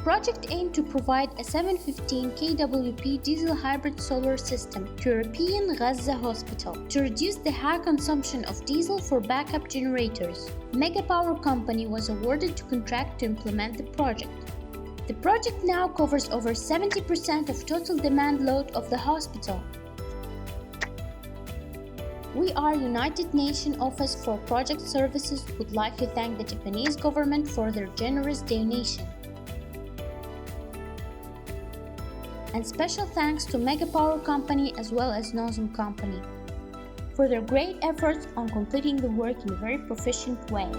project aimed to provide a 715 kWp diesel hybrid solar system to European Gaza Hospital to reduce the high consumption of diesel for backup generators. Megapower company was awarded to contract to implement the project. The project now covers over 70% of total demand load of the hospital. We are United Nations Office for Project Services would like to thank the Japanese government for their generous donation. And special thanks to Megapower Company as well as Nozum Company for their great efforts on completing the work in a very proficient way.